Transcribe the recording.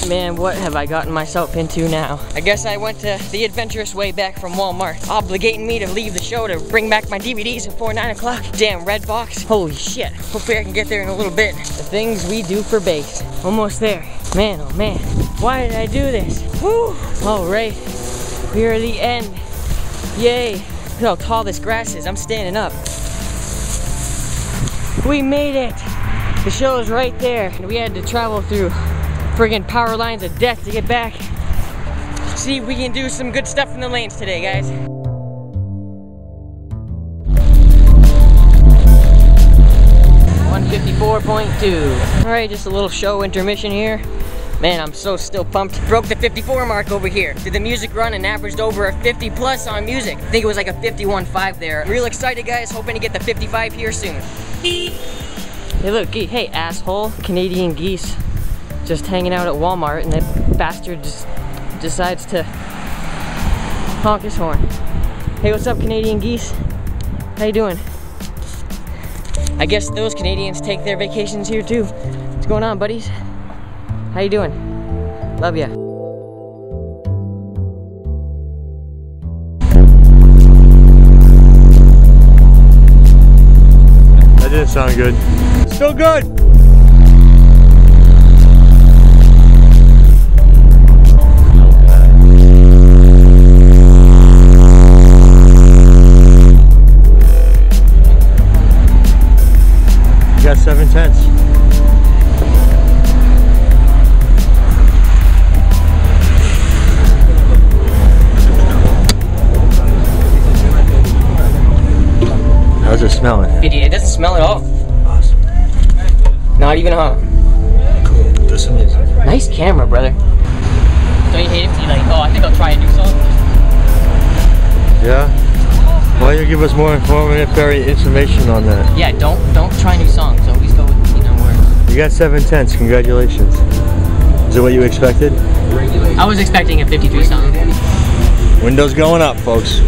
Man, what have I gotten myself into now? I guess I went the adventurous way back from Walmart, obligating me to leave the show to bring back my DVDs before 9 o'clock. Damn red box. Holy shit. Hopefully I can get there in a little bit. The things we do for base. Almost there. Man, oh man. Why did I do this? Woo! Alright. We are at the end. Yay. Look how tall this grass is. I'm standing up. We made it. The show is right there. We had to travel through friggin' power lines of death to get back. See if we can do some good stuff in the lanes today, guys. .54.2. Alright, just a little show intermission here. Man, I'm so still pumped. Broke the 54 mark over here. Did the music run and averaged over a 50 plus on music. I think it was like a 51.5 there. Real excited, guys. Hoping to get the 55 here soon. Hey look, hey asshole. Canadian geese just hanging out at Walmart, and that bastard just decides to honk his horn. Hey, what's up, Canadian geese? How you doing? I guess those Canadians take their vacations here too. What's going on, buddies? How you doing? Love ya. That didn't sound good. Still good! You got 7/10. How's it smelling? It doesn't smell at all. Awesome. Not even hot. Cool. This one is. Nice camera, brother. Don't you hate it? You're like, oh, I think I'll try a new song. Yeah? Why don't you give us more informative information on that? Yeah, don't try new songs. Always go with, you know, words. You got 7/10. Congratulations. Is it what you expected? I was expecting a 53 song. Windows going up, folks.